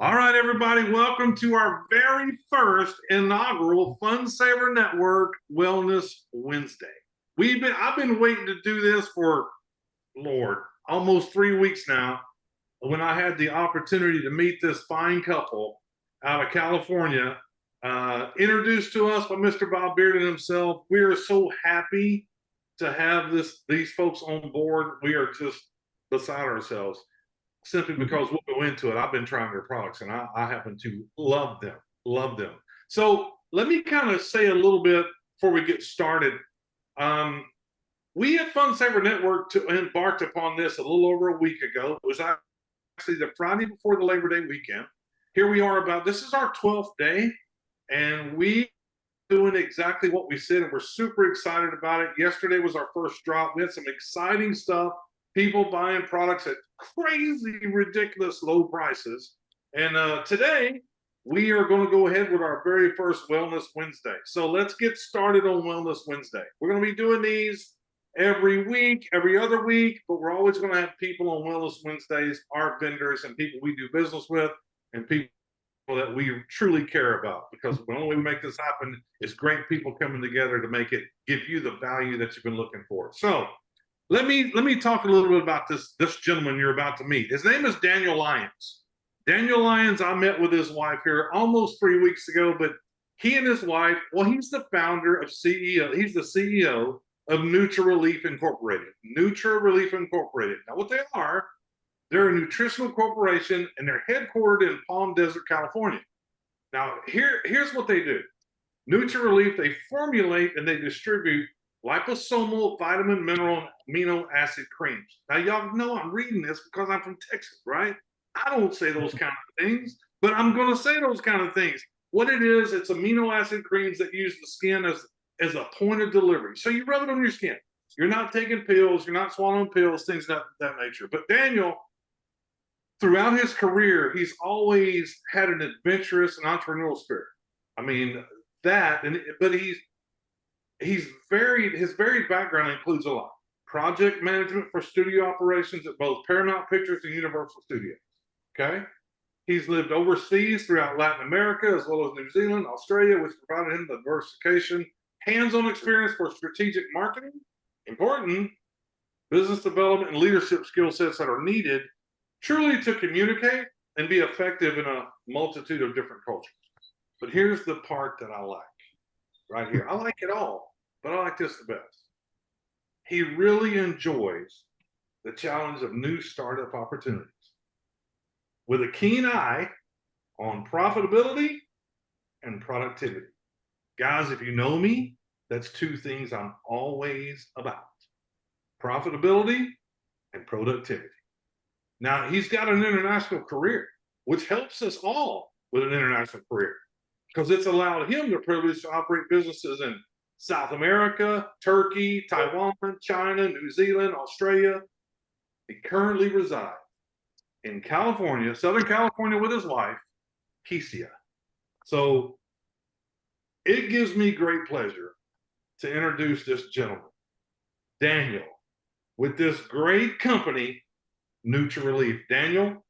All right, everybody, welcome to our very first inaugural Fun Saver Network Wellness Wednesday. I've been waiting to do this for, Lord, almost 3 weeks now, when I had the opportunity to meet this fine couple out of California, introduced to us by Mr. Bob Bearden himself. We are so happy to have these folks on board. We are just beside ourselves, simply because we'll go into it. I've been trying their products and I happen to love them. So let me kind of say a little bit before we get started. We at Fun Saver Network embarked upon this a little over a week ago. It was actually the Friday before the Labor Day weekend. Here we are this is our 12th day, and we doing exactly what we said, and we're super excited about it. Yesterday was our first drop. We had some exciting stuff. People buying products at crazy, ridiculous low prices. And today, we are going to go ahead with our very first Wellness Wednesday. So let's get started on Wellness Wednesday. We're going to be doing these every week, every other week, but we're always going to have people on Wellness Wednesdays, our vendors and people we do business with, and people that we truly care about, because the only way we make this happen is great people coming together to make it give you the value that you've been looking for. So let me talk a little bit about this gentleman you're about to meet. His name is Daniel Lyons. Daniel Lyons, I met with his wife here almost 3 weeks ago, but he and his wife, well, he's the founder of CEO. He's the CEO of NutriRelief Incorporated. NutriRelief Incorporated. Now, what they are, they're a nutritional corporation, and they're headquartered in Palm Desert, California. Now, here's what they do. NutriRelief, they formulate and they distribute liposomal, vitamin, mineral, and amino acid creams. Now, y'all know I'm reading this because I'm from Texas, right? I don't say those kind of things, but I'm going to say those kind of things. What it is, it's amino acid creams that use the skin as a point of delivery. So you rub it on your skin. You're not taking pills. You're not swallowing pills, things of that nature. But Daniel, throughout his career, he's always had an adventurous and entrepreneurial spirit. I mean, but his varied background includes a lot. Project management for studio operations at both Paramount Pictures and Universal Studios. Okay. He's lived overseas throughout Latin America, as well as New Zealand, Australia, which provided him the diversification, hands-on experience for strategic marketing, important business development, and leadership skill sets that are needed truly to communicate and be effective in a multitude of different cultures. But here's the part that I like right here. I like it all, but I like this the best. He really enjoys the challenge of new startup opportunities with a keen eye on profitability and productivity. Guys, if you know me, that's two things I'm always about: profitability and productivity. Now, he's got an international career, which helps us all with an international career, because it's allowed him the privilege to operate businesses in South America, Turkey, Taiwan, China, New Zealand, Australia. He currently resides in California, Southern California, with his wife, Kesia. So it gives me great pleasure to introduce this gentleman, Daniel, with this great company, NutriRelief. Daniel,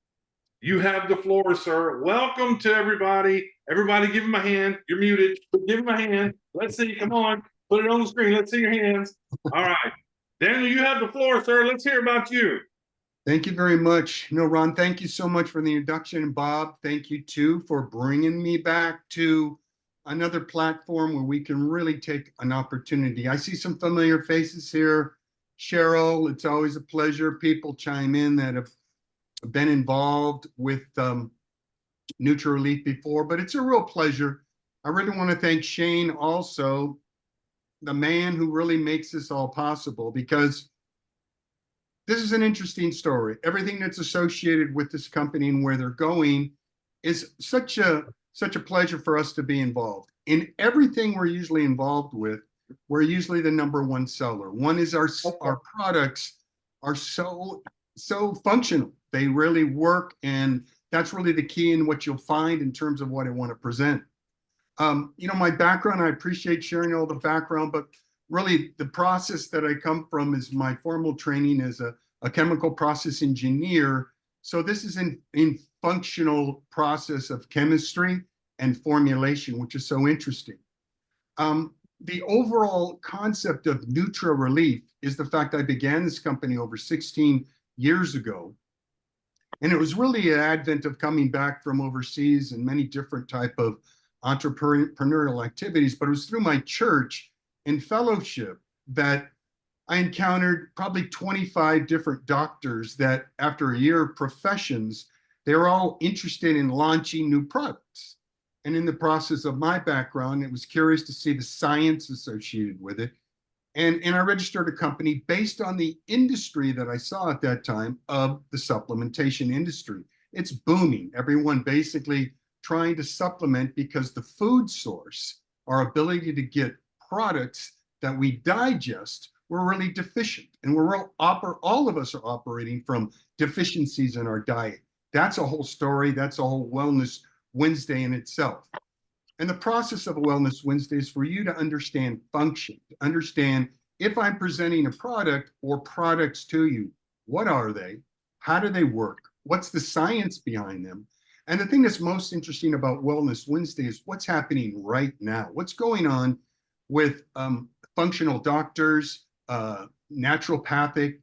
you have the floor, sir. Welcome to everybody. Everybody give him a hand. You're muted, but give him a hand. Let's see. Come on. Put it on the screen. Let's see your hands. All right. Daniel, you have the floor, sir. Let's hear about you. Thank you very much. No, Ron, thank you so much for the introduction. And Bob, thank you too for bringing me back to another platform where we can really take an opportunity. I see some familiar faces here. Cheryl, it's always a pleasure. People chime in that have been involved with NutriRelief before, but it's a real pleasure. I really want to thank Shane also, the man who really makes this all possible, because this is an interesting story. Everything that's associated with this company and where they're going is such a pleasure for us to be involved. In everything we're usually involved with, we're usually the #1 seller. One is our products are so functional. They really work, and that's really the key in what you'll find in terms of what I want to present. My background, I appreciate sharing all the background, but really the process that I come from is my formal training as a chemical process engineer So this is in functional process of chemistry and formulation, which is so interesting. The overall concept of Nutra Relief is the fact I began this company over 16 years ago. And it was really an advent of coming back from overseas and many different type of entrepreneurial activities, but it was through my church and fellowship that I encountered probably 25 different doctors that after a year of professions, they were all interested in launching new products. And in the process of my background, it was curious to see the science associated with it. And I registered a company based on the industry that I saw at that time of the supplementation industry. It's booming. Everyone basically trying to supplement because the food source, our ability to get products that we digest, we're really deficient. And all of us are operating from deficiencies in our diet. That's a whole story. That's a whole Wellness Wednesday in itself. And the process of a Wellness Wednesday is for you to understand function, to understand if I'm presenting a product or products to you, what are they? How do they work? What's the science behind them? And the thing that's most interesting about Wellness Wednesday is what's happening right now. What's going on with functional doctors, naturopathic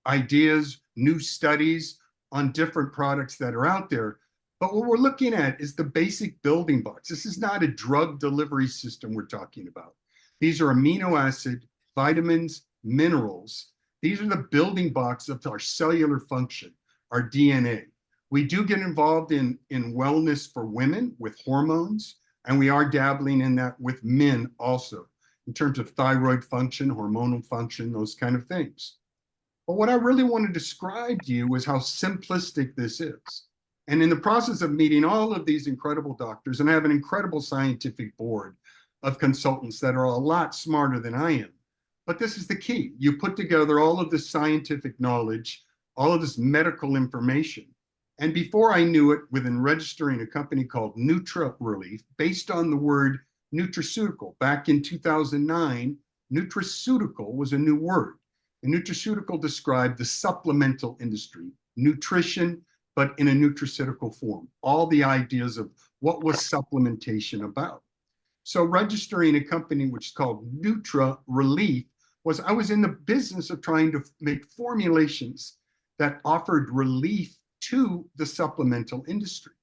ideas, new studies on different products that are out there. But what we're looking at is the basic building blocks. This is not a drug delivery system we're talking about. These are amino acid, vitamins, minerals. These are the building blocks of our cellular function, our DNA. We do get involved in wellness for women with hormones, and we are dabbling in that with men also, in terms of thyroid function, hormonal function, those kind of things. But what I really want to describe to you is how simplistic this is. And in the process of meeting all of these incredible doctors, and I have an incredible scientific board of consultants that are a lot smarter than I am. But this is the key. You put together all of this scientific knowledge, all of this medical information. And before I knew it, within registering a company called Nutra Relief, based on the word nutraceutical, back in 2009, nutraceutical was a new word. And nutraceutical described the supplemental industry, nutrition, but in a nutraceutical form. All the ideas of what was supplementation about. So registering a company which is called Nutra Relief was I was in the business of trying to make formulations that offered relief to the supplemental industry.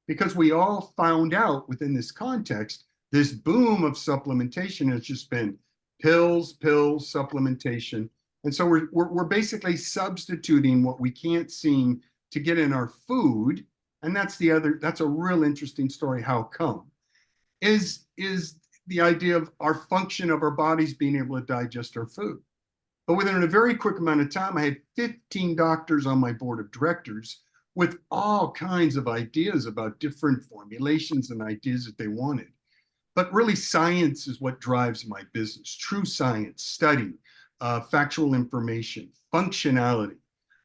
Because we all found out within this context, this boom of supplementation has just been pills, supplementation. And so we're basically substituting what we can't seem to get in our food. And that's a real interesting story. How come? Is the idea of our function of our bodies being able to digest our food. But within a very quick amount of time, I had 15 doctors on my board of directors with all kinds of ideas about different formulations and ideas that they wanted. But really, science is what drives my business. True science, study, factual information, functionality.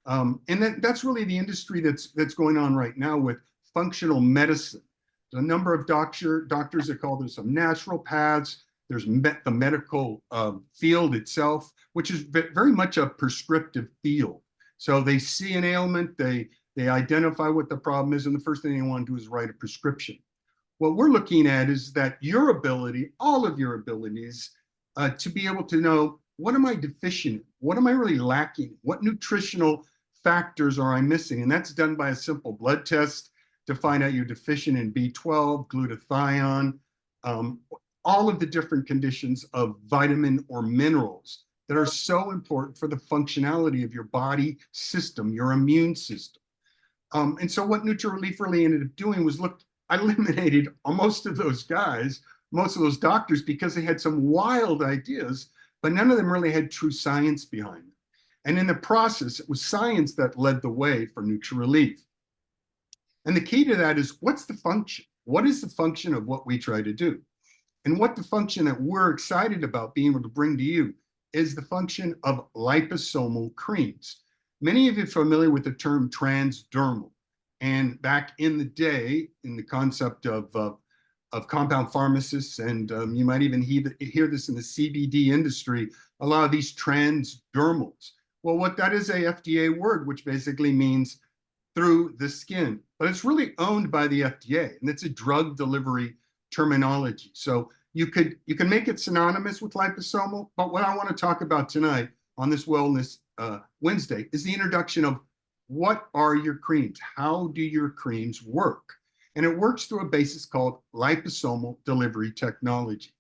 And that's really the industry that's going on right now with functional medicine. There's a number of doctors that call this some naturopaths. There's the medical field itself, which is very much a prescriptive field. So they see an ailment, they identify what the problem is, and the first thing they want to do is write a prescription. What we're looking at is that your ability, all of your abilities, to be able to know, what am I deficient in? What am I really lacking? What nutritional factors are I missing? And that's done by a simple blood test to find out you're deficient in B12, glutathione, all of the different conditions of vitamin or minerals that are so important for the functionality of your body system, your immune system. And so what NutraRelief really ended up doing was, look, I eliminated most of those guys, most of those doctors, because they had some wild ideas, but none of them really had true science behind them. And in the process, it was science that led the way for NutraRelief. And the key to that is, what's the function? What is the function of what we try to do? And what the function that we're excited about being able to bring to you is the function of liposomal creams. Many of you are familiar with the term transdermal. And back in the day, in the concept of compound pharmacists, and you might even hear this in the CBD industry, a lot of these transdermals. Well, what that is, a FDA word, which basically means through the skin, but it's really owned by the FDA, and it's a drug delivery terminology. So you can make it synonymous with liposomal, but what I want to talk about tonight on this Wellness Wednesday is the introduction of what are your creams? How do your creams work? And it works through a basis called liposomal delivery technology.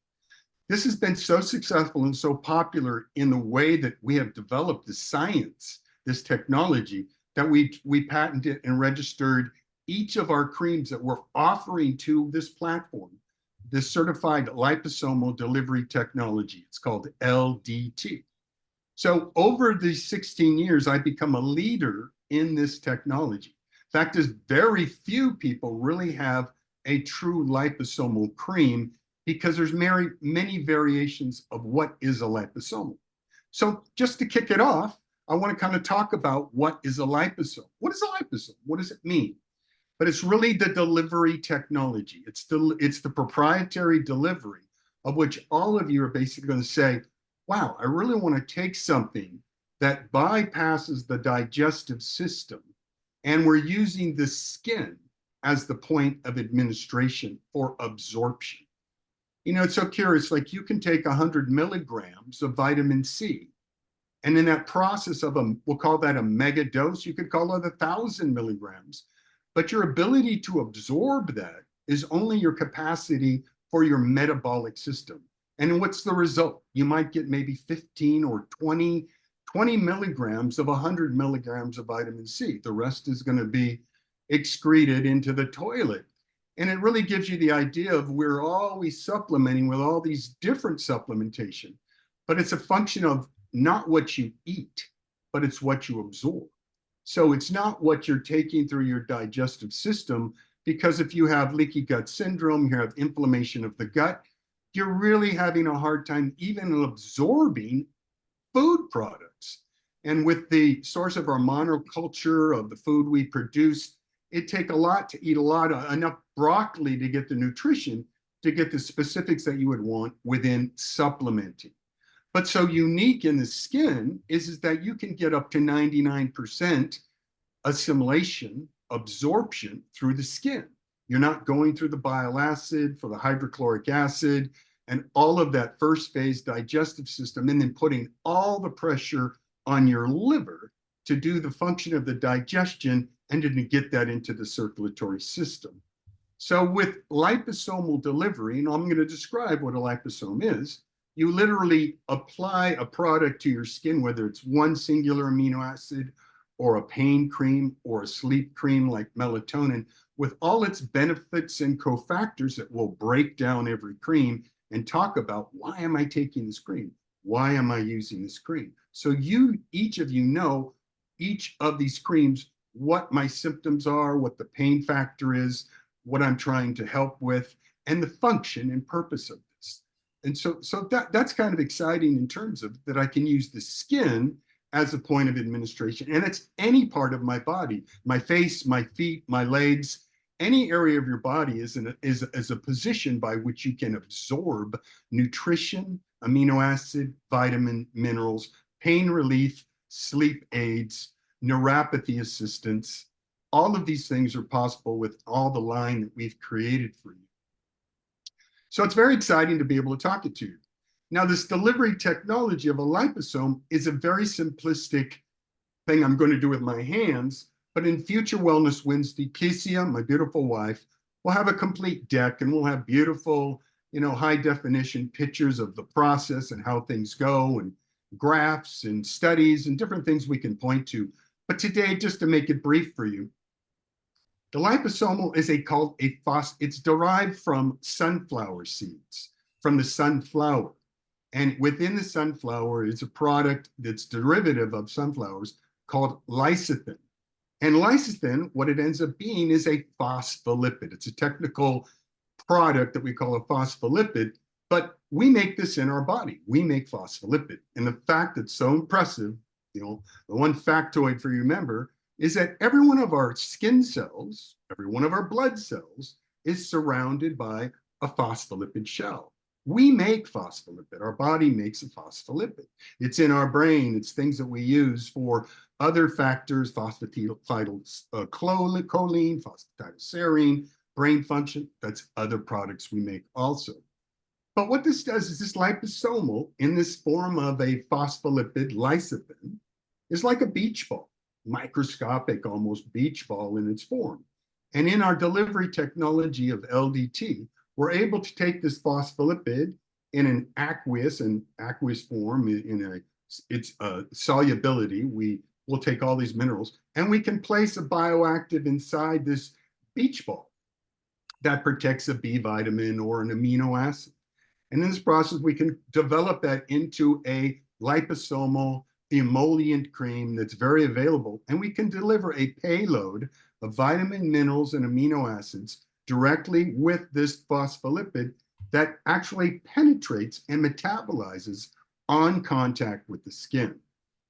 This has been so successful and so popular in the way that we have developed the science, this technology, that we patented and registered each of our creams that we're offering to this platform, this certified liposomal delivery technology. It's called LDT. So over these 16 years, I've become a leader in this technology. Fact is, very few people really have a true liposomal cream because there's many variations of what is a liposomal. So just to kick it off, I want to kind of talk about what is a liposome. What is a liposome? What does it mean? But it's really the delivery technology. It's the proprietary delivery of which all of you are basically going to say, wow, I really want to take something that bypasses the digestive system, and we're using the skin as the point of administration or absorption. You know, it's so curious, like you can take 100 milligrams of vitamin C, and in that process of we'll call that a mega dose, you could call it 1,000 milligrams, but your ability to absorb that is only your capacity for your metabolic system. And what's the result? You might get maybe 15 or 20 milligrams of 100 milligrams of vitamin C. The rest is going to be excreted into the toilet. And it really gives you the idea of we're always supplementing with all these different supplementation, but it's a function of not what you eat, but it's what you absorb. So it's not what you're taking through your digestive system, because if you have leaky gut syndrome, you have inflammation of the gut, you're really having a hard time even absorbing food products. And with the source of our monoculture of the food we produce, it takes a lot to eat enough broccoli to get the nutrition, to get the specifics that you would want within supplementing. But so unique in the skin is that you can get up to 99% assimilation, absorption through the skin. You're not going through the bile acid for the hydrochloric acid and all of that first phase digestive system, and then putting all the pressure on your liver to do the function of the digestion and to get that into the circulatory system. So with liposomal delivery, and I'm going to describe what a liposome is, you literally apply a product to your skin, whether it's one singular amino acid or a pain cream or a sleep cream like melatonin, with all its benefits and cofactors that will break down every cream and talk about, why am I taking this cream? Why am I using this cream? So each of you know each of these creams, what my symptoms are, what the pain factor is, what I'm trying to help with, and the function and purpose of this. And so that's kind of exciting in terms of that I can use the skin as a point of administration. And it's any part of my body, my face, my feet, my legs, any area of your body is a position by which you can absorb nutrition, amino acid, vitamin, minerals, pain relief, sleep aids, neuropathy assistance. All of these things are possible with all the line that we've created for you. So it's very exciting to be able to talk it to you. Now, this delivery technology of a liposome is a very simplistic thing I'm going to do with my hands, but in future Wellness Wednesday, Kesia, my beautiful wife, will have a complete deck, and we'll have beautiful, high definition pictures of the process and how things go, and graphs and studies and different things we can point to. But today, just to make it brief for you, the liposomal is it's derived from sunflower seeds, from the sunflower. And within the sunflower is a product that's derivative of sunflowers called lecithin. And lecithin, what it ends up being is a phospholipid. It's a technical product that we call a phospholipid, but we make this in our body. We make phospholipid. And the fact that's so impressive, the one factoid for you remember, is that every one of our skin cells, every one of our blood cells is surrounded by a phospholipid shell. We make phospholipid. Our body makes a phospholipid. It's in our brain. It's things that we use for other factors, phosphatidylcholine, phosphatidylserine, brain function. That's other products we make also. But what this does is this liposomal, in this form of a phospholipid lecithin, is like a beach ball, microscopic, almost beach ball in its form. And in our delivery technology of LDT, we're able to take this phospholipid in an aqueous form, in its solubility. We will take all these minerals and we can place a bioactive inside this beach ball that protects a B vitamin or an amino acid. And in this process, we can develop that into a liposomal emollient cream that's very available. And we can deliver a payload of vitamin, minerals, and amino acids directly with this phospholipid that actually penetrates and metabolizes on contact with the skin.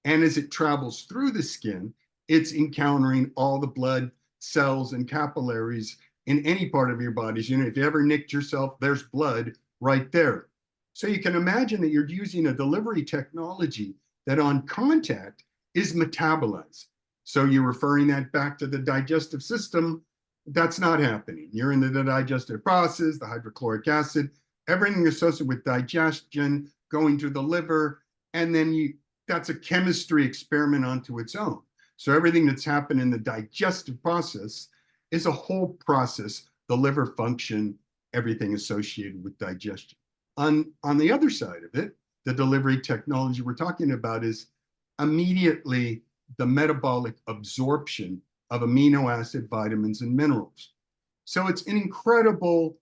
And as it travels through the skin, it's encountering all the blood cells and capillaries in any part of your body. You know, if you ever nicked yourself, there's blood right there. So you can imagine that you're using a delivery technology that on contact is metabolized. So you're referring that back to the digestive system. That's not happening. You're in the digestive process, the hydrochloric acid, everything associated with digestion going to the liver, and then that's a chemistry experiment unto its own. So everything that's happened in the digestive process is a whole process, the liver function, everything associated with digestion. On the other side of it, the delivery technology we're talking about is immediately the metabolic absorption of amino acid, vitamins, and minerals. So it's an incredible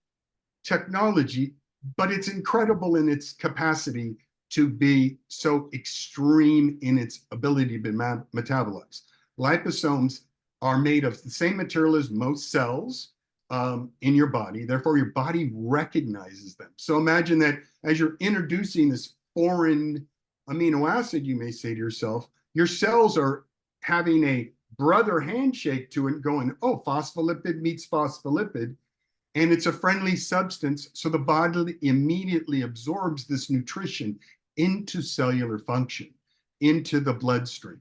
technology, but it's incredible in its capacity to be so extreme in its ability to be metabolized. Liposomes are made of the same material as most cells in your body. Therefore, your body recognizes them. So imagine that as you're introducing this foreign amino acid, you may say to yourself, your cells are having a brother handshake to it, going, oh, phospholipid meets phospholipid, and it's a friendly substance. So the body immediately absorbs this nutrition into cellular function, into the bloodstream.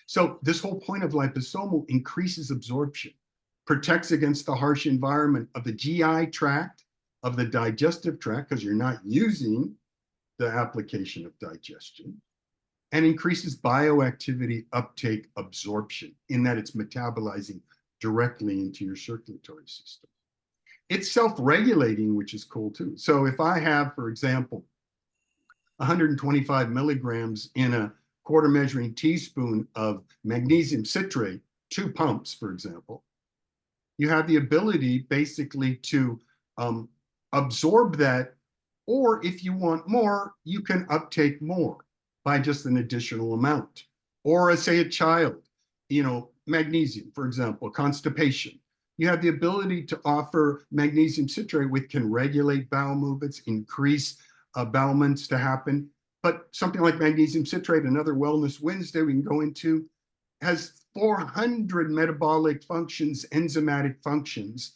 So this whole point of liposomal increases absorption, protects against the harsh environment of the GI tract, of the digestive tract, because you're not using the application of digestion, and increases bioactivity, uptake, absorption, in that it's metabolizing directly into your circulatory system. It's self-regulating, which is cool too. So if I have, for example, 125 milligrams in a quarter measuring teaspoon of magnesium citrate, 2 pumps, for example, you have the ability basically to absorb that, or if you want more, you can uptake more by just an additional amount. Or say a child, you know, magnesium, for example, constipation. You have the ability to offer magnesium citrate, which can regulate bowel movements, increase bowel movements to happen. But something like magnesium citrate, another Wellness Wednesday we can go into, has 400 metabolic functions, enzymatic functions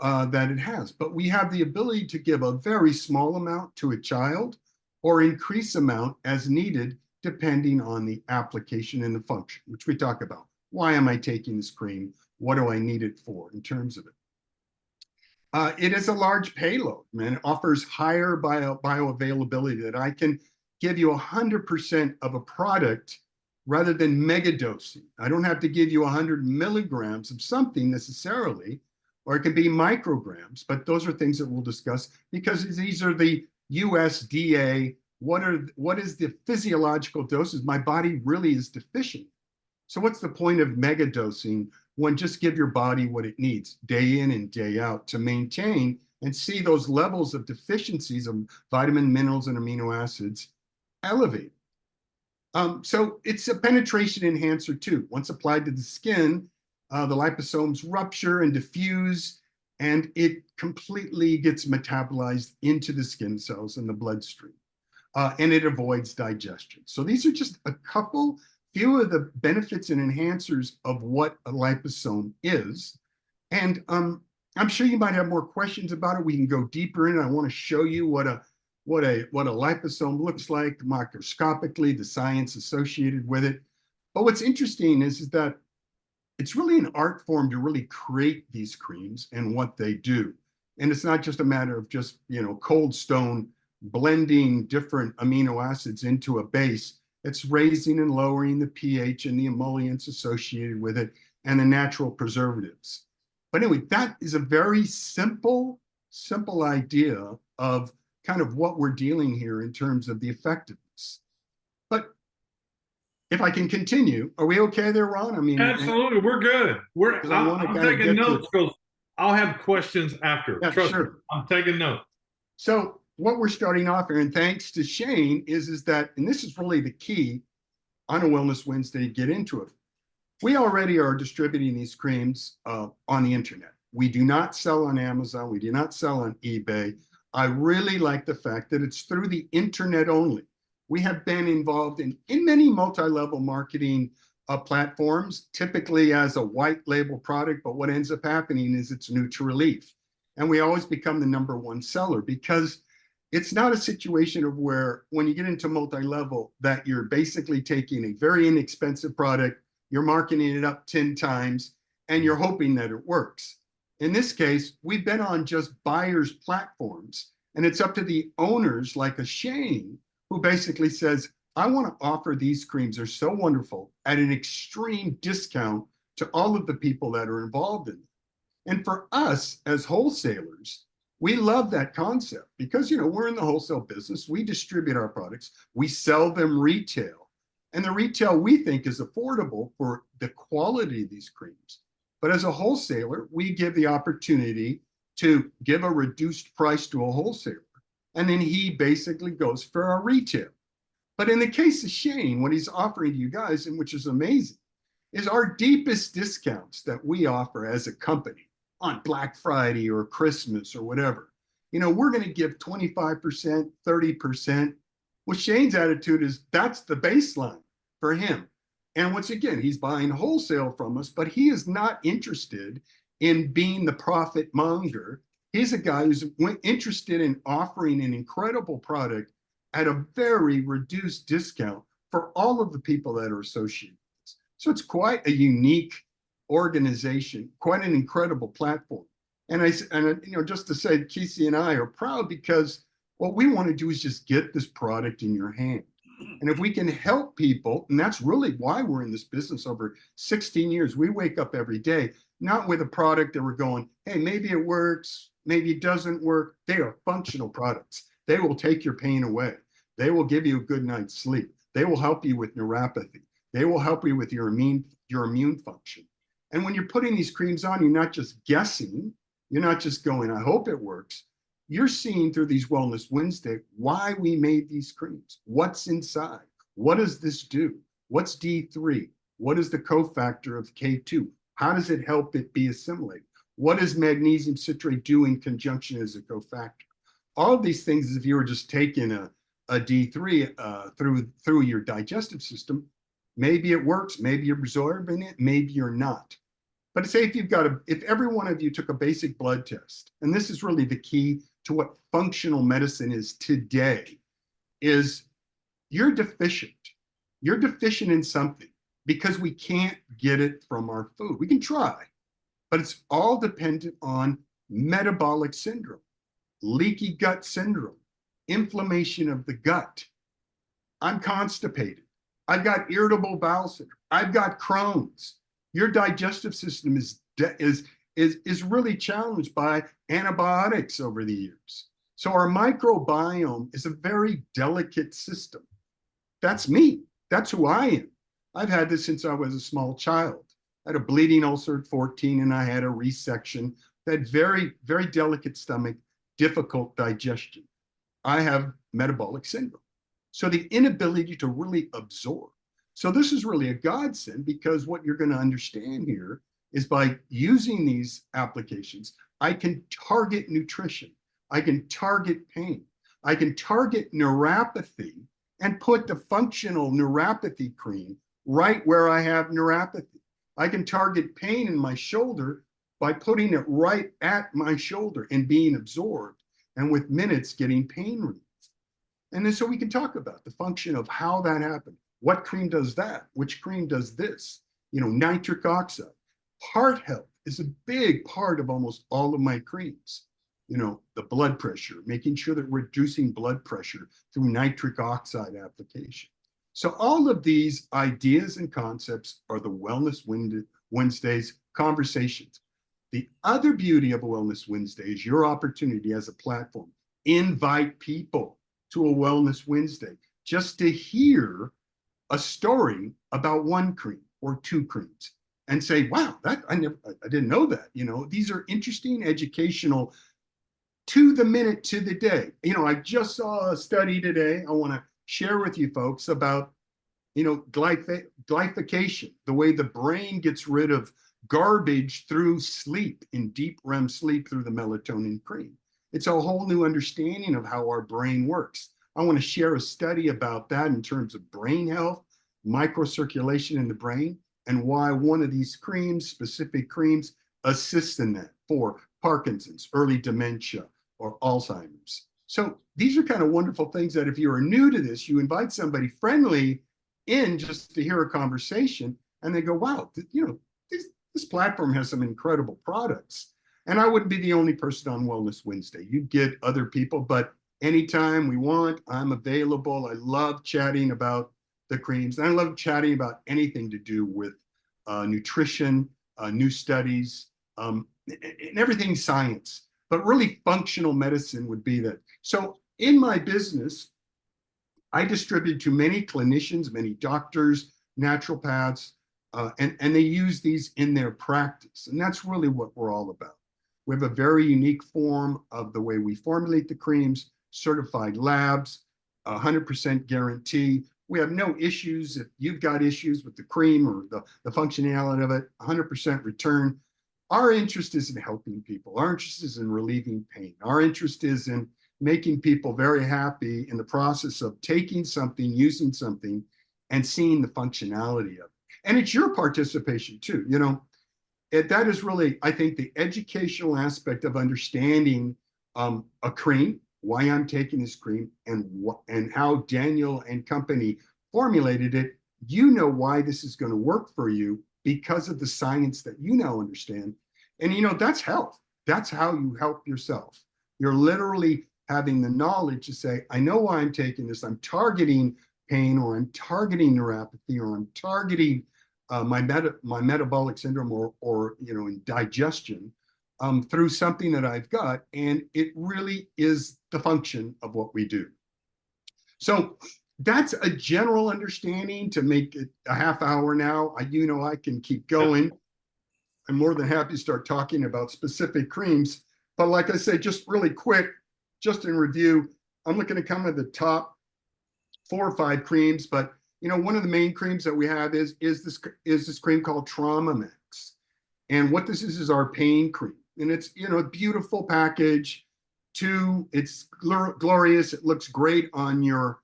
that it has. But we have the ability to give a very small amount to a child or increase amount as needed, depending on the application and the function, which we talk about. Why am I taking this cream? What do I need it for in terms of it? It is a large payload, and it offers higher bioavailability, that I can give you 100% of a product rather than megadosing. I don't have to give you 100 milligrams of something necessarily, or it can be micrograms, but those are things that we'll discuss, because these are the USDA, what is the physiological doses my body really is deficient. So what's the point of megadosing when just give your body what it needs day in and day out to maintain and see those levels of deficiencies of vitamin, minerals, and amino acids elevate. So it's a penetration enhancer too. Once applied to the skin, the liposomes rupture and diffuse, and it completely gets metabolized into the skin cells and the bloodstream, and it avoids digestion. So these are just a few of the benefits and enhancers of what a liposome is. And I'm sure you might have more questions about it. We can go deeper in. I want to show you what a liposome looks like microscopically, the science associated with it. But what's interesting is that it's really an art form to really create these creams and what they do. And it's not just a matter of just, cold stone blending different amino acids into a base. It's raising and lowering the pH and the emollients associated with it and the natural preservatives. But anyway, that is a very simple idea of kind of what we're dealing here in terms of the effectiveness. But if I can continue, are we okay there, Ron? I mean, Absolutely, we're good. I'm taking notes because I'll have questions after. Yeah, Trust sure. me, I'm taking notes. So what we're starting off here, and thanks to Shane, is that, and this is really the key on a Wellness Wednesday, get into it. We already are distributing these creams on the internet. We do not sell on Amazon. We do not sell on eBay. I really like the fact that it's through the internet only. We have been involved in many multi-level marketing platforms, typically as a white label product, but what ends up happening is it's Nutri-Relief. And we always become the #1 seller because it's not a situation of where when you get into multi-level that you're basically taking a very inexpensive product, you're marketing it up 10 times, and you're hoping that it works. In this case, we've been on just buyers' platforms, and it's up to the owners like a Shane who basically says, I want to offer these creams. They're so wonderful at an extreme discount to all of the people that are involved in it. And for us as wholesalers, we love that concept because, we're in the wholesale business. We distribute our products. We sell them retail. And the retail we think is affordable for the quality of these creams. But as a wholesaler, we give the opportunity to give a reduced price to a wholesaler. And then he basically goes for a retail. But in the case of Shane, what he's offering to you guys, and which is amazing, is our deepest discounts that we offer as a company on Black Friday or Christmas or whatever. We're going to give 25%, 30%. Well, Shane's attitude is that's the baseline for him. And once again, he's buying wholesale from us, but he is not interested in being the profit monger. He's a guy who's interested in offering an incredible product at a very reduced discount for all of the people that are associated with this. So it's quite a unique organization, quite an incredible platform. And just to say, Casey and I are proud because what we want to do is just get this product in your hand. And if we can help people, and that's really why we're in this business over 16 years, we wake up every day, not with a product that we're going, hey, maybe it works, maybe it doesn't work. They are functional products. They will take your pain away. They will give you a good night's sleep. They will help you with neuropathy. They will help you with your immune function. And when you're putting these creams on, you're not just guessing. You're not just going, I hope it works. You're seeing through these Wellness Wednesday why we made these creams. What's inside? What does this do? What's D3? What is the cofactor of K2? How does it help it be assimilated? What does magnesium citrate do in conjunction as a cofactor? All of these things, if you were just taking a D3 through your digestive system, maybe it works, maybe you're absorbing it, maybe you're not. But say if every one of you took a basic blood test, and this is really the key to what functional medicine is today, is you're deficient. You're deficient in something because we can't get it from our food. We can try, but it's all dependent on metabolic syndrome, leaky gut syndrome, inflammation of the gut. I'm constipated. I've got irritable bowel syndrome. I've got Crohn's. Your digestive system is really challenged by antibiotics over the years. So our microbiome is a very delicate system. That's me. That's who I am. I've had this since I was a small child. I had a bleeding ulcer at 14 and I had a resection. I had very, very delicate stomach, difficult digestion. I have metabolic syndrome. So the inability to really absorb. So this is really a godsend because what you're going to understand here is by using these applications, I can target nutrition. I can target pain. I can target neuropathy and put the functional neuropathy cream right where I have neuropathy. I can target pain in my shoulder by putting it right at my shoulder and being absorbed, and with minutes getting pain relief. And then so we can talk about the function of how that happened. What cream does that? Which cream does this? You know, nitric oxide. Heart health is a big part of almost all of my creams. You know, the blood pressure, making sure that we're reducing blood pressure through nitric oxide application. So all of these ideas and concepts are the Wellness Wednesday's conversations. The other beauty of a Wellness Wednesday is your opportunity as a platform. Invite people to a Wellness Wednesday just to hear a story about one cream or two creams and say, wow, that I didn't know that. You know, these are interesting, educational, to the minute, to the day. You know, I just saw a study today I want to share with you folks about, you know, glycation, the way the brain gets rid of garbage through sleep, in deep REM sleep, through the melatonin cream. It's a whole new understanding of how our brain works. I want to share a study about that in terms of brain health, microcirculation in the brain, and why one of these creams, specific creams, assists in that for Parkinson's, early dementia, or Alzheimer's. So these are kind of wonderful things that if you are new to this, you invite somebody friendly in just to hear a conversation, and they go, wow, you know, this platform has some incredible products. And I wouldn't be the only person on Wellness Wednesday. You'd get other people, but anytime we want, I'm available. I love chatting about the creams. And I love chatting about anything to do with nutrition, new studies, and everything science. But really functional medicine would be that. So in my business, I distribute to many clinicians, many doctors, naturopaths, and they use these in their practice. And that's really what we're all about. We have a very unique form of the way we formulate the creams, certified labs, 100% guarantee. We have no issues. If you've got issues with the cream or the functionality of it, 100% return. Our interest is in helping people. Our interest is in relieving pain. Our interest is in making people very happy in the process of taking something, using something, and seeing the functionality of it. And it's your participation too. You know, that is really, I think, the educational aspect of understanding a cream, why I'm taking this cream, and how Daniel and company formulated it. You know why this is going to work for you because of the science that you now understand. And you know, that's health. That's how you help yourself. You're literally having the knowledge to say, I know why I'm taking this. I'm targeting pain, or I'm targeting neuropathy, or I'm targeting my metabolic syndrome, or you know, indigestion through something that I've got, and it really is the function of what we do. So that's a general understanding. To make it a half hour now, you know, I can keep going. I'm more than happy to start talking about specific creams, but like I said, just really quick, just in review, I'm looking to come at the top 4 or 5 creams, but you know, one of the main creams that we have is this cream called Trauma Max. And what this is our pain cream. And it's, you know, a beautiful package. 2, it's glorious. It looks great on your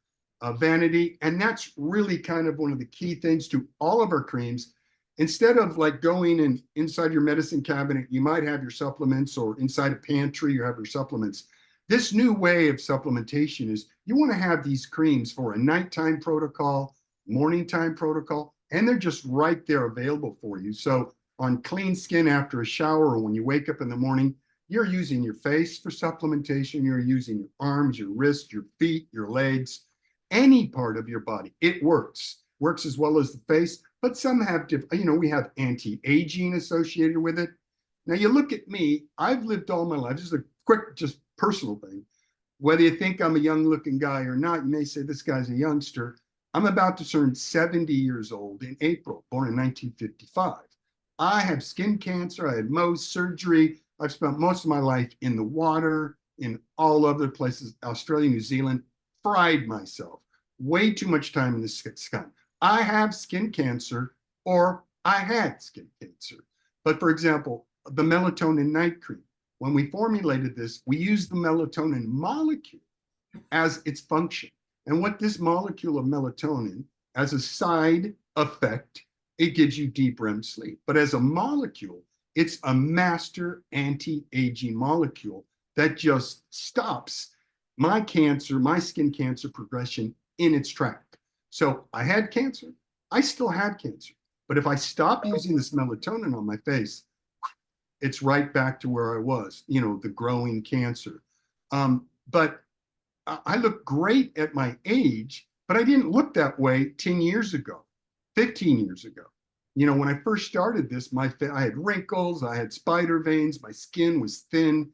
vanity. And that's really kind of one of the key things to all of our creams. Instead of like going and inside your medicine cabinet, you might have your supplements, or inside a pantry, you have your supplements. This new way of supplementation is you want to have these creams for a nighttime protocol, morning time protocol, and they're just right there available for you. So on clean skin after a shower, or when you wake up in the morning, you're using your face for supplementation. You're using your arms, your wrists, your feet, your legs, any part of your body. It works as well as the face, but some have different, you know, we have anti-aging associated with it. Now you look at me, I've lived all my life. This is a quick, just personal thing. Whether you think I'm a young looking guy or not, you may say this guy's a youngster. I'm about to turn 70 years old in April, born in 1955. I have skin cancer. I had Mohs surgery. I've spent most of my life in the water, in all other places, Australia, New Zealand, fried myself. Way too much time in the sun. I have skin cancer, or I had skin cancer. But for example, the melatonin night cream, when we formulated this, we used the melatonin molecule as its function. And what this molecule of melatonin, as a side effect, it gives you deep REM sleep. But as a molecule, It's a master anti-aging molecule that just stops my cancer, my skin cancer progression in its track. So I had cancer. I still have cancer. But if I stop using this melatonin on my face, it's right back to where I was, the growing cancer. But I look great at my age, but I didn't look that way 10 years ago, 15 years ago. When I first started this, I had wrinkles, I had spider veins, my skin was thin,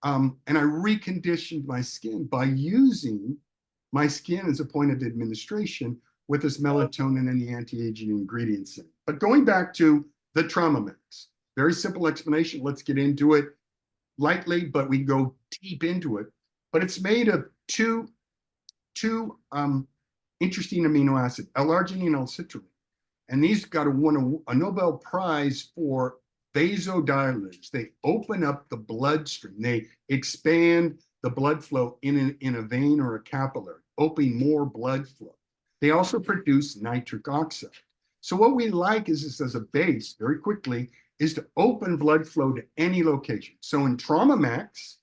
and I reconditioned my skin by using my skin as a point of administration with this melatonin and the anti-aging ingredients in it. But going back to the Trauma Max, very simple explanation. Let's get into it lightly, but we go deep into it. But it's made of two interesting amino acids, L-arginine and L-citrulline. And these won a Nobel Prize for vasodilators. They open up the bloodstream. They expand the blood flow in a vein or a capillary, opening more blood flow. They also produce nitric oxide. So what we like is this as a base, very quickly, is to open blood flow to any location. So in Trauma Max,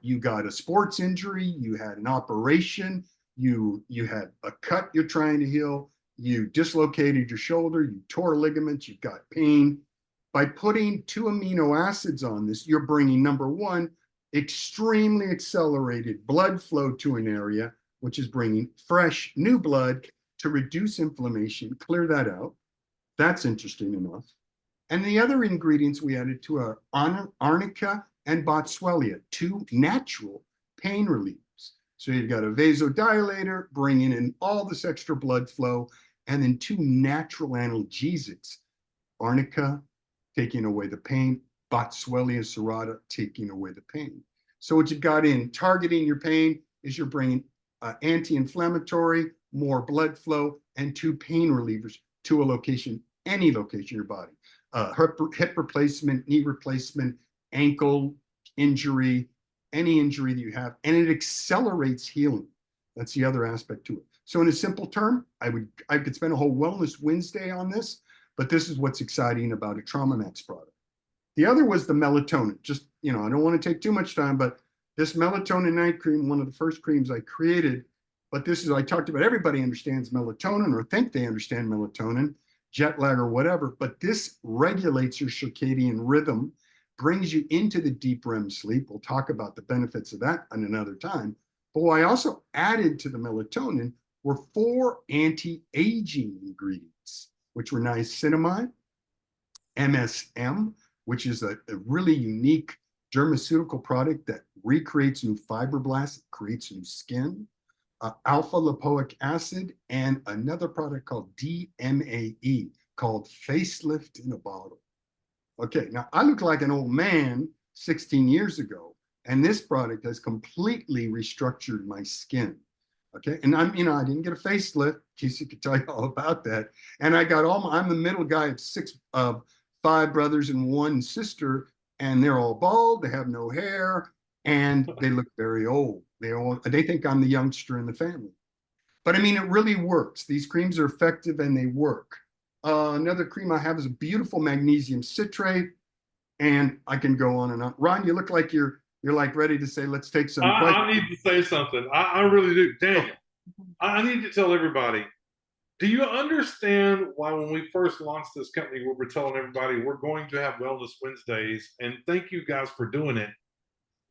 you got a sports injury, you had an operation, you had a cut you're trying to heal, you dislocated your shoulder, you tore ligaments, you've got pain. By putting 2 amino acids on this, you're bringing, number one, extremely accelerated blood flow to an area, which is bringing fresh, new blood to reduce inflammation, clear that out. That's interesting enough. And the other ingredients we added to are arnica and boswellia, 2 natural pain relievers. So you've got a vasodilator bringing in all this extra blood flow, and then 2 natural analgesics, arnica taking away the pain, boswellia serrata taking away the pain. So what you've got in targeting your pain is you're bringing anti-inflammatory, more blood flow, and 2 pain relievers to a location, any location in your body. Hip replacement, knee replacement, ankle injury, any injury that you have, and it accelerates healing. That's the other aspect to it. So in a simple term, I could spend a whole Wellness Wednesday on this, but this is what's exciting about a Trauma Max product. The other was the melatonin. Just, I don't want to take too much time, but this melatonin night cream, one of the first creams I created, but I talked about everybody understands melatonin or think they understand melatonin, jet lag or whatever, but this regulates your circadian rhythm, brings you into the deep REM sleep. We'll talk about the benefits of that on another time. But what I also added to the melatonin were 4 anti-aging ingredients, which were niacinamide, MSM, which is a really unique dermaceutical product that recreates new fibroblasts, creates new skin, alpha lipoic acid, and another product called DMAE, called Facelift in a Bottle. Okay, now I look like an old man 16 years ago, and this product has completely restructured my skin. Okay, and I didn't get a facelift. Casey could tell you all about that. And I got I'm the middle guy of 5 brothers and 1 sister, and they're all bald. They have no hair, and they look very old. They think I'm the youngster in the family. But it really works. These creams are effective and they work. Another cream I have is a beautiful magnesium citrate, and I can go on and on. Ron, you look like you're like ready to say, let's take some questions. I need to say something. I really do. Daniel, I need to tell everybody, do you understand why when we first launched this company, we were telling everybody we're going to have Wellness Wednesdays, and thank you guys for doing it.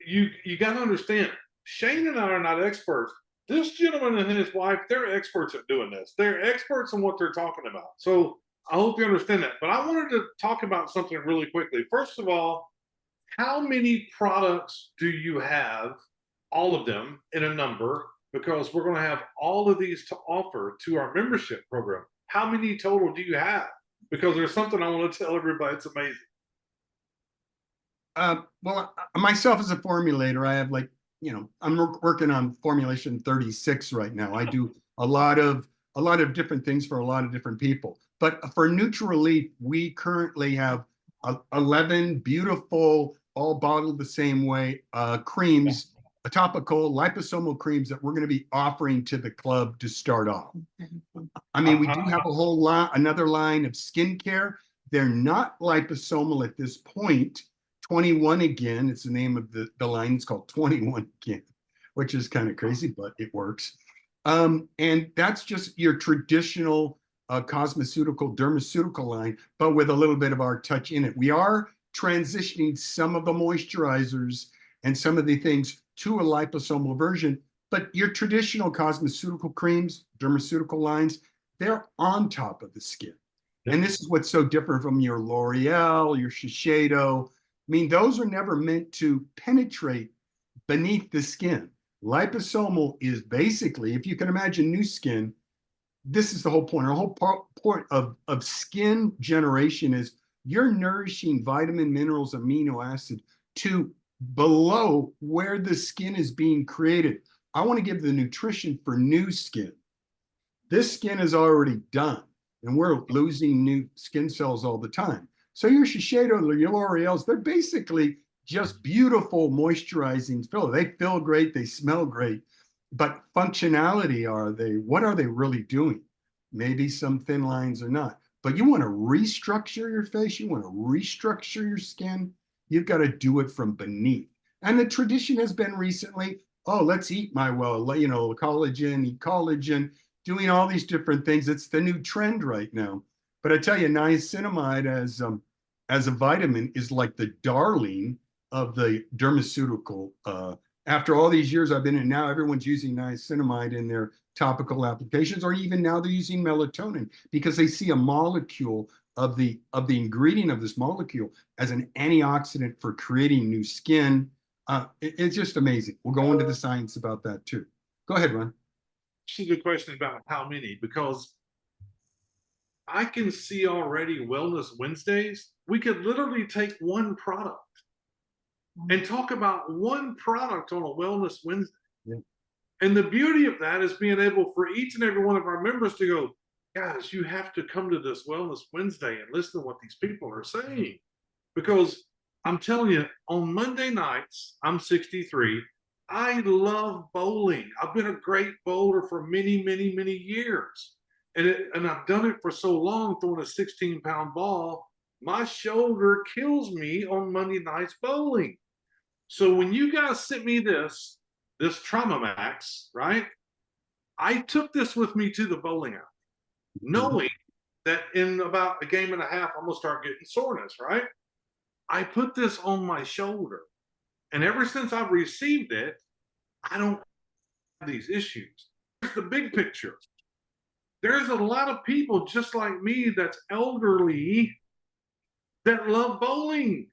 You got to understand, Shane and I are not experts. This gentleman and his wife, they're experts at doing this. They're experts in what they're talking about. So I hope you understand that. But I wanted to talk about something really quickly. First of all, how many products do you have? All of them in a number, because we're going to have all of these to offer to our membership program. How many total do you have? Because there's something I want to tell everybody. It's amazing. Well, myself as a formulator, I have I'm working on formulation 36 right now. I do a lot of different things for a lot of different people. But for Neutral Relief, we currently have 11 beautiful, all bottled the same way, creams, topical liposomal creams that we're going to be offering to the club to start off. We do have a whole lot, another line of skincare, They're not liposomal at this point. 21 again, it's the name of the line. It's called 21 again, which is kind of crazy, but it works. And that's just your traditional cosmeceutical, dermaceutical line, but with a little bit of our touch in it. We are transitioning some of the moisturizers and some of the things to a liposomal version, but your traditional cosmeceutical creams, dermaceutical lines, they're on top of the skin. And this is what's so different from your L'Oreal, your Shiseido. I mean, those are never meant to penetrate beneath the skin. Liposomal is basically, if you can imagine new skin, this is the whole point. Our whole point of skin generation is you're nourishing vitamin, minerals, amino acid to below where the skin is being created. I want to give the nutrition for new skin. This skin is already done, and we're losing new skin cells all the time. So your Shiseido or your L'Oreals, they're basically just beautiful moisturizing filler. They feel great, they smell great, but functionality, what are they really doing? Maybe some thin lines or not. But you want to restructure your face, you want to restructure your skin, you've got to do it from beneath. And the tradition has been recently, oh, let's eat collagen, eat collagen, doing all these different things. It's the new trend right now. But I tell you, niacinamide as a vitamin is like the darling of the dermaceutical. After all these years I've been in, now everyone's using niacinamide in their topical applications, or even now they're using melatonin because they see a molecule of the ingredient of this molecule as an antioxidant for creating new skin. It's just amazing. We'll go into the science about that too. Go ahead, Ron. She's a good question about how many, because I can see already Wellness Wednesdays. We could literally take one product and talk about one product on a Wellness Wednesday. Yeah. And the beauty of that is being able for each and every one of our members to go, guys, you have to come to this Wellness Wednesday and listen to what these people are saying. Because I'm telling you, on Monday nights, I'm 63. I love bowling. I've been a great bowler for many, many, many years. And I've done it for so long, throwing a 16-pound ball. My shoulder kills me on Monday nights bowling. So when you guys sent me this Trauma Max, right? I took this with me to the bowling alley, knowing that in about a game and a half, I'm gonna start getting soreness, right? I put this on my shoulder. And ever since I've received it, I don't have these issues. Here's the big picture. There's a lot of people just like me that's elderly that love bowling.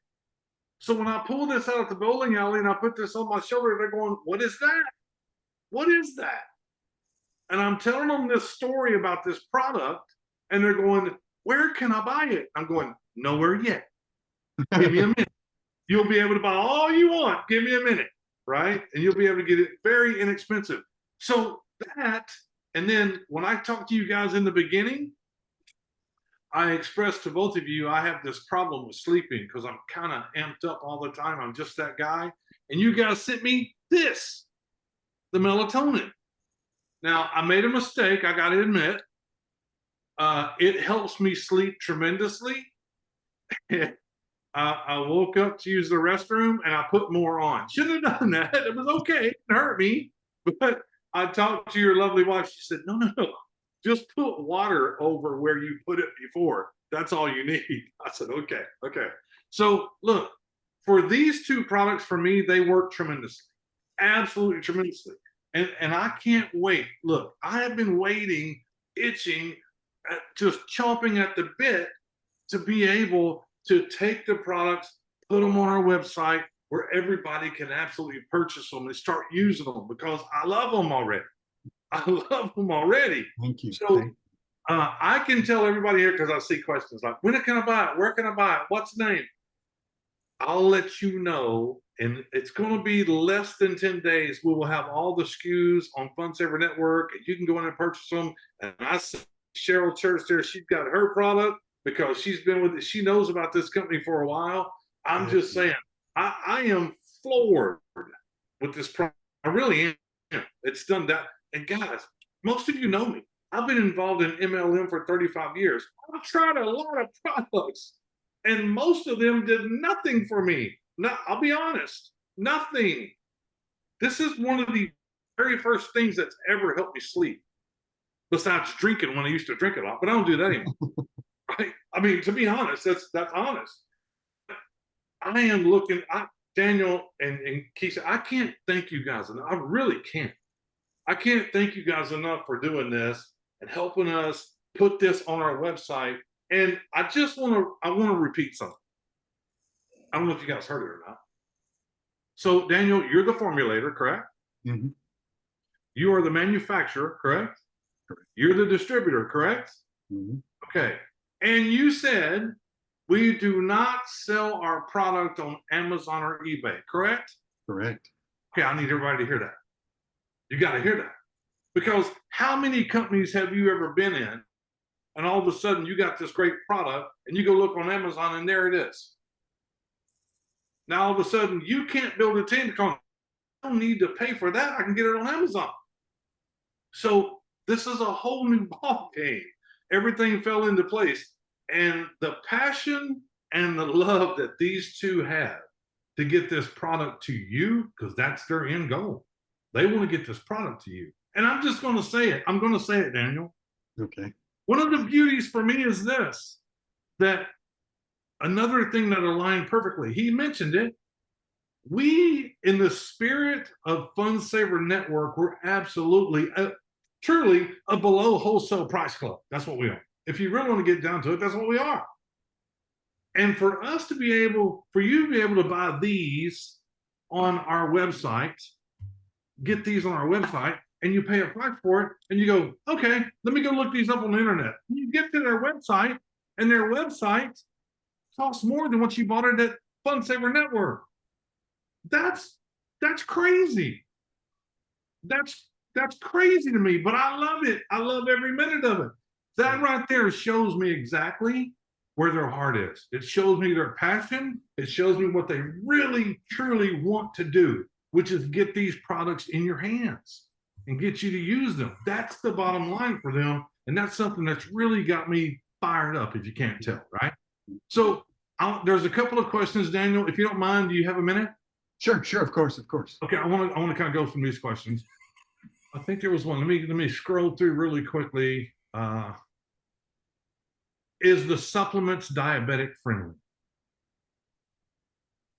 So when I pull this out at the bowling alley and I put this on my shoulder, they're going, what is that? What is that? And I'm telling them this story about this product, and they're going, where can I buy it? I'm going, nowhere yet. Give me a minute. You'll be able to buy all you want. Give me a minute, right? And you'll be able to get it very inexpensive. So that, and then when I talked to you guys in the beginning, I expressed to both of you, I have this problem with sleeping because I'm kind of amped up all the time. I'm just that guy. And you guys sent me this, the melatonin. Now, I made a mistake, I got to admit. It helps me sleep tremendously. I woke up to use the restroom and I put more on. Shouldn't have done that. It was okay. It didn't hurt me. But I talked to your lovely wife. She said, no. Just put water over where you put it before. That's all you need. I said, okay. So look, for these two products, for me, they work tremendously. Absolutely tremendously. And I can't wait. Look, I have been waiting, itching, just chomping at the bit to be able to take the products, put them on our website where everybody can absolutely purchase them and start using them because I love them already. Thank you. So I can tell everybody here because I see questions like, when can I buy it? Where can I buy it? What's the name? I'll let you know. And it's going to be less than 10 days. We will have all the SKUs on FunSaver Network, and you can go in and purchase them. And I see Cheryl Church there. She's got her product because she's been with it. She knows about this company for a while. I'm just saying, I am floored with this product. I really am. It's done that. And guys, most of you know me. I've been involved in MLM for 35 years. I've tried a lot of products, and most of them did nothing for me. No, I'll be honest, nothing. This is one of the very first things that's ever helped me sleep, besides drinking when I used to drink a lot, but I don't do that anymore. Right? I mean, to be honest, that's honest. I am looking, Daniel and Keisha, I can't thank you guys enough. I really can't. I can't thank you guys enough for doing this and helping us put this on our website. And I want to repeat something. I don't know if you guys heard it or not. So, Daniel, you're the formulator, correct? Mhm. You are the manufacturer, correct? You're the distributor, correct? Mhm. Okay. And you said we do not sell our product on Amazon or eBay, correct? Correct. Okay, I need everybody to hear that. You got to hear that. Because how many companies have you ever been in, and all of a sudden you got this great product, and you go look on Amazon, and there it is. Now all of a sudden you can't build a team because I don't need to pay for that. I can get it on Amazon. So this is a whole new ball game. Everything fell into place, and the passion and the love that these two have to get this product to you, because that's their end goal. They want to get this product to you. And I'm just going to say it. I'm going to say it, Daniel. Okay. One of the beauties for me is this, that another thing that aligned perfectly, he mentioned it. We, in the spirit of Fun Saver Network, we're absolutely, truly a below wholesale price club. That's what we are. If you really want to get down to it, that's what we are. And for us to be able, for you to be able to buy these on our website, get these on our website, and you pay a price for it, and you go, okay, let me go look these up on the internet. You get to their website, and their website costs more than what you bought it at Fun Saver Network. That's crazy. That's crazy to me, but I love it. I love every minute of it. That right there shows me exactly where their heart is. It shows me their passion. It shows me what they really, truly want to do, which is get these products in your hands and get you to use them. That's the bottom line for them. And that's something that's really got me fired up, if you can't tell, right? So there's a couple of questions, Daniel. If you don't mind, do you have a minute? Sure, of course. Okay, I want to kind of go through these questions. I think there was one. Let me scroll through really quickly. Is the supplements diabetic friendly?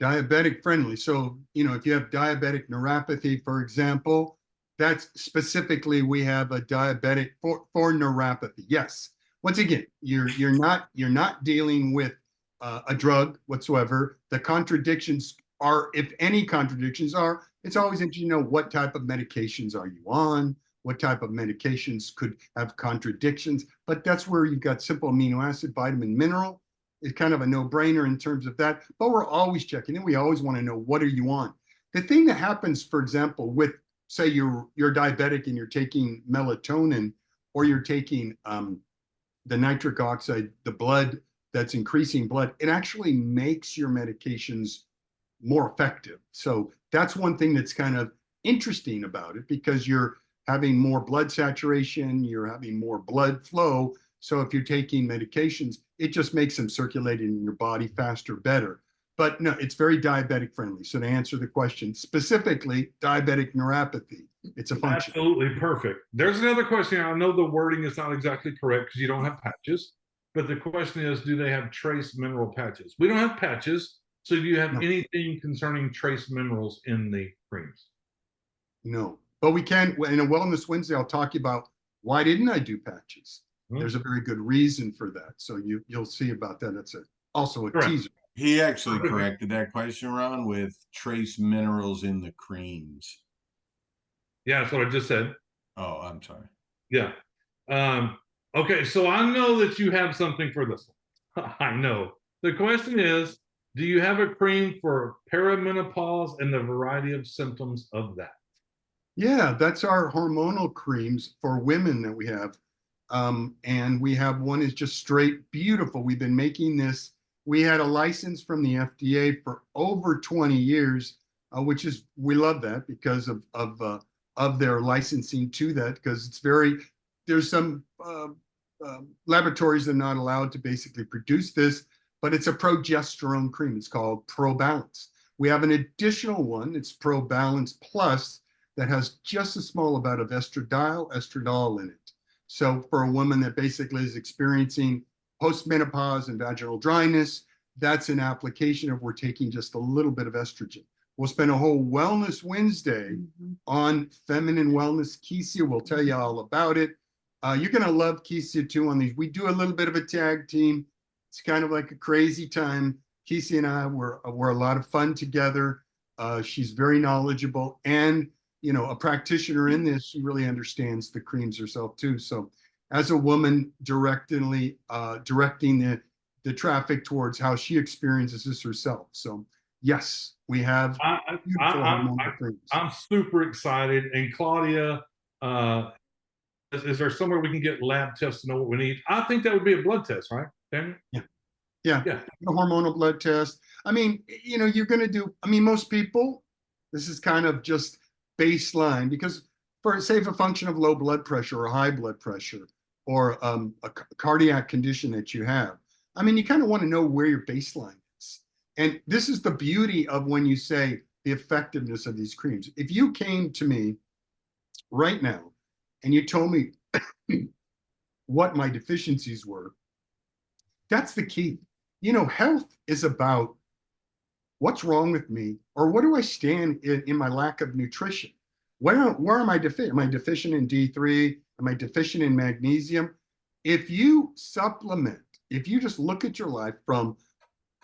Diabetic friendly. So, if you have diabetic neuropathy, for example, that's specifically, we have a diabetic for neuropathy. Yes. Once again, you're not dealing with a drug whatsoever. The contradictions are, if any contradictions are, it's always interesting to know what type of medications are you on, what type of medications could have contradictions. But that's where you've got simple amino acid, vitamin, mineral. It's kind of a no-brainer in terms of that. But we're always checking in. We always want to know, what are you on? The thing that happens, for example, with, say you're diabetic and you're taking melatonin, or you're taking the nitric oxide, the blood that's increasing blood, it actually makes your medications more effective. So that's one thing that's kind of interesting about it, because you're having more blood saturation, you're having more blood flow. So if you're taking medications, it just makes them circulate in your body faster, better. But no, it's very diabetic friendly. So to answer the question, specifically diabetic neuropathy, it's a function. Absolutely perfect. There's another question. I know the wording is not exactly correct because you don't have patches, but the question is, do they have trace mineral patches? We don't have patches. So do you have anything concerning trace minerals in the creams? No, but we can, in a Wellness Wednesday, I'll talk about why didn't I do patches? There's a very good reason for that. So you'll see about that. That's also a teaser. He actually corrected that question, Ron, with trace minerals in the creams. Yeah, that's what I just said. Oh, I'm sorry. Yeah. Okay, so I know that you have something for this one. I know. The question is, do you have a cream for perimenopause and the variety of symptoms of that? Yeah, that's our hormonal creams for women that we have. And we have one is just straight beautiful. We've been making this. We had a license from the FDA for over 20 years, which is, we love that because of their licensing to that, because there's some laboratories that are not allowed to basically produce this, but it's a progesterone cream. It's called Pro Balance. We have an additional one. It's Pro Balance Plus that has just a small amount of estradiol in it. So for a woman that basically is experiencing postmenopause and vaginal dryness, that's an application of we're taking just a little bit of estrogen. We'll spend a whole Wellness Wednesday on feminine wellness. Kesia will tell you all about it. You're going to love Kesia too on these. We do a little bit of a tag team. It's kind of like a crazy time. Kesia and I were a lot of fun together. She's very knowledgeable and, you know, a practitioner in this. She really understands the creams herself too. So as a woman directing the traffic towards how she experiences this herself. So yes, we have beautiful hormonal creams. I'm super excited. And Claudia, is there somewhere we can get lab tests to know what we need? I think that would be a blood test, right, Daniel? Yeah. A hormonal blood test. I mean, you know, you're going to do, I mean, most people, this is kind of just baseline because for say a function of low blood pressure or high blood pressure or a cardiac condition that you have, I mean, you kind of want to know where your baseline is. And this is the beauty of when you say the effectiveness of these creams. If you came to me right now and you told me what my deficiencies were, that's the key. You know, health is about what's wrong with me or what do I stand in my lack of nutrition? Where am I deficient? Am I deficient in D3? Am I deficient in magnesium? If you supplement, if you just look at your life from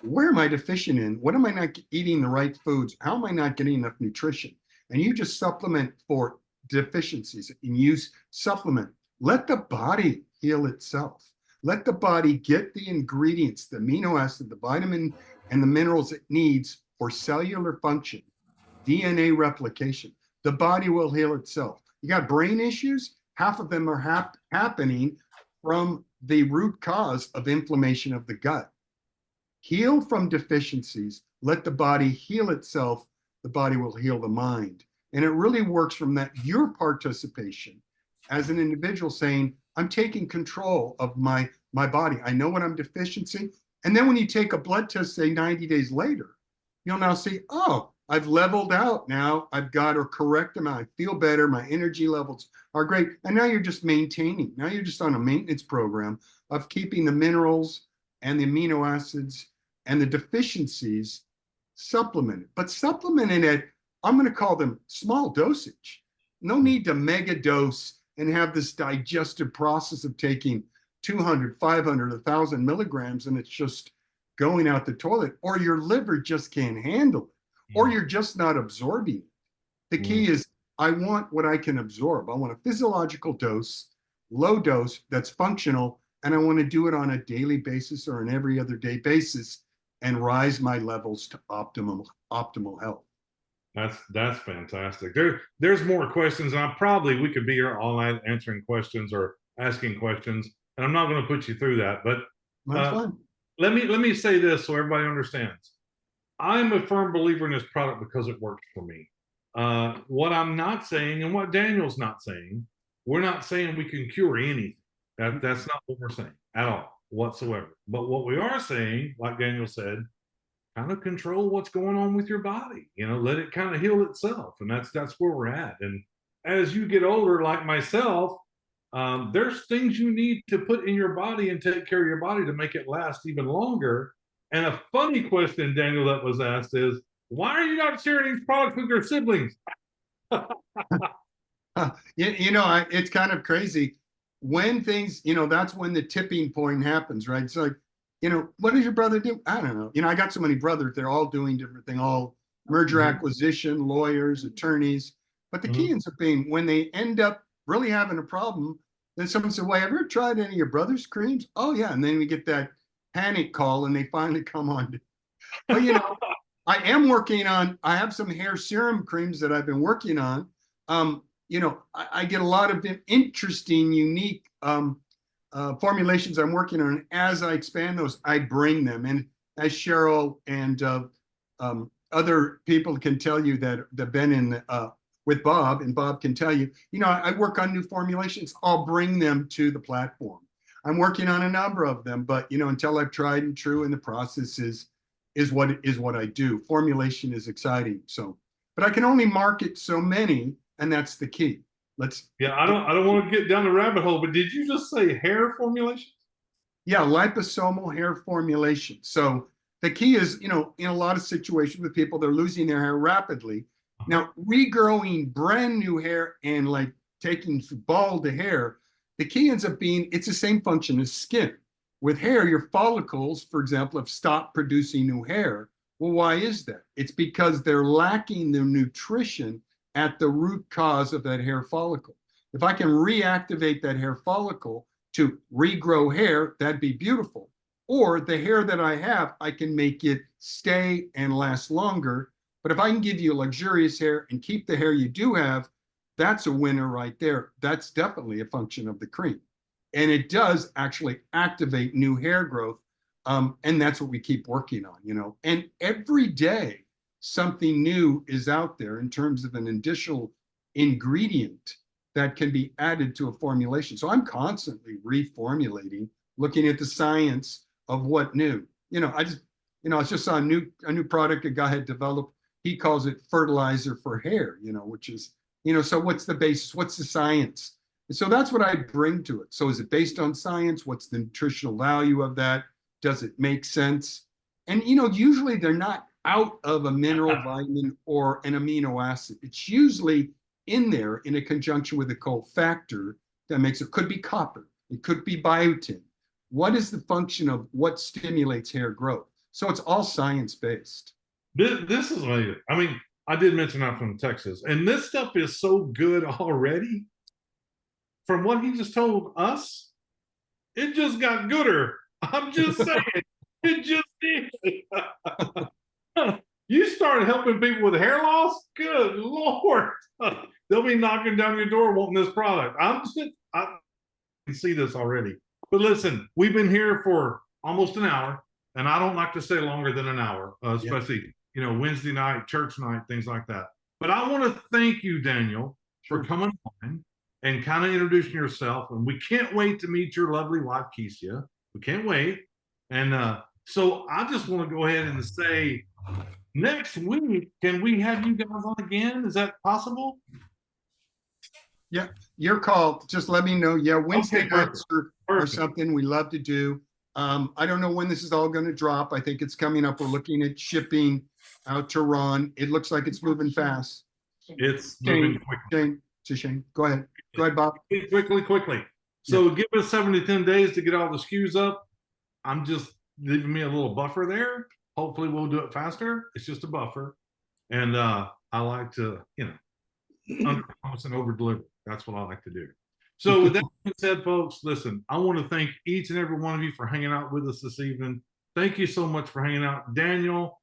where am I deficient in? What am I not eating the right foods? How am I not getting enough nutrition? And you just supplement for deficiencies and use supplement. Let the body heal itself. Let the body get the ingredients, the amino acid, the vitamin, and the minerals it needs for cellular function, DNA replication. The body will heal itself. You got brain issues, half of them are happening from the root cause of inflammation of the gut. Heal from deficiencies. Let the body heal itself. The body will heal the mind. And it really works from that, your participation as an individual saying, I'm taking control of my body. I know what I'm deficiency. And then when you take a blood test, say 90 days later, you'll now see, oh, I've leveled out now. I've got a correct amount. I feel better. My energy levels are great. And now you're just maintaining. Now you're just on a maintenance program of keeping the minerals and the amino acids and the deficiencies supplemented. But supplemented at, I'm going to call them small dosage. No need to mega dose and have this digestive process of taking 200, 500, 1,000 milligrams and it's just going out the toilet, or your liver just can't handle it, or you're just not absorbing it. The key is I want what I can absorb. I want a physiological dose, low dose that's functional, and I want to do it on a daily basis or an every other day basis and rise my levels to optimal health. That's fantastic. There's more questions, and we could be here all night answering questions or asking questions, and I'm not going to put you through that. But let me say this so everybody understands. I'm a firm believer in this product because it works for me. What I'm not saying, and what Daniel's not saying, we're not saying we can cure anything. That's not what we're saying at all whatsoever. But what we are saying, like Daniel said, kind of control what's going on with your body, you know, let it kind of heal itself. And that's where we're at. And as you get older, like myself, there's things you need to put in your body and take care of your body to make it last even longer. And a funny question, Daniel, that was asked is, why are you not sharing these products with your siblings? It's kind of crazy when things, that's when the tipping point happens, right? It's like, what does your brother do? I don't know. I got so many brothers, they're all doing different things, all merger acquisition, lawyers, attorneys. But the key ends up being when they end up really having a problem, then someone said, well, have you ever tried any of your brother's creams? Oh, yeah. And then we get that panic call and they finally come on. But, I am working on, I have some hair serum creams that I've been working on. I get a lot of interesting, unique formulations I'm working on. As I expand those, I bring them. And as Cheryl and other people can tell you that have been in with Bob, and Bob can tell you, I work on new formulations. I'll bring them to the platform. I'm working on a number of them, but until I've tried and true, and the process is what I do. Formulation is exciting. So, but I can only market so many, and that's the key. I don't want to get down the rabbit hole, but did you just say hair formulation? Yeah, liposomal hair formulation. So the key is, in a lot of situations with people, they're losing their hair rapidly. Now, regrowing brand new hair and like taking bald hair, the key ends up being it's the same function as skin. With hair, your follicles, for example, have stopped producing new hair. Well, why is that? It's because they're lacking the nutrition at the root cause of that hair follicle. If I can reactivate that hair follicle to regrow hair, that'd be beautiful. Or the hair that I have, I can make it stay and last longer. But if I can give you luxurious hair and keep the hair you do have, that's a winner right there. That's definitely a function of the cream. And it does actually activate new hair growth. And that's what we keep working on, And every day, something new is out there in terms of an additional ingredient that can be added to a formulation. So I'm constantly reformulating, looking at the science of what new. I just saw a new product a guy had developed. He calls it fertilizer for hair, which is, so what's the basis? What's the science? And so that's what I bring to it. So is it based on science? What's the nutritional value of that? Does it make sense? And, usually they're not out of a mineral, vitamin, or an amino acid. It's usually in there in a conjunction with a cofactor that makes it. Could be copper. It could be biotin. What is the function of what stimulates hair growth? So it's all science-based. This is amazing. I mean, I did mention I'm from Texas, and this stuff is so good already. From what he just told us, it just got gooder. I'm just saying, it just did. You started helping people with hair loss? Good Lord. They'll be knocking down your door wanting this product. I can see this already. But listen, we've been here for almost an hour, and I don't like to stay longer than an hour, especially, Wednesday night, church night, things like that. But I want to thank you, Daniel, for coming on and kind of introducing yourself. And we can't wait to meet your lovely wife, Keisha. We can't wait. And so I just want to go ahead and say, next week, can we have you guys on again? Is that possible? Yeah, your call. Just let me know. Yeah, Wednesday nights are Perfect. something we love to do. I don't know when this is all going to drop. I think it's coming up. We're looking at shipping out to Ron. It looks like it's moving fast. It's moving quickly. Shane. Go ahead. Go ahead, Bob. Quickly. So give us 7 to 10 days to get all the SKUs up. I'm just leaving me a little buffer there. Hopefully we'll do it faster. It's just a buffer. And I like to, under-promise and over-deliver. That's what I like to do. So with that being said, folks, listen, I want to thank each and every one of you for hanging out with us this evening. Thank you so much for hanging out. Daniel,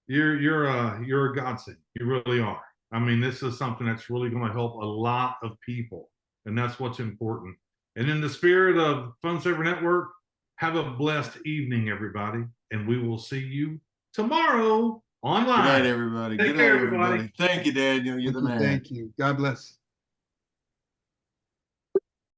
you're a godsend. You really are. I mean, this is something that's really going to help a lot of people, and that's what's important. And in the spirit of Fun Saver Network, have a blessed evening, everybody, and we will see you tomorrow online. Good night, everybody. Good night, everybody. Thank you, Daniel. You're the man. Thank you. God bless.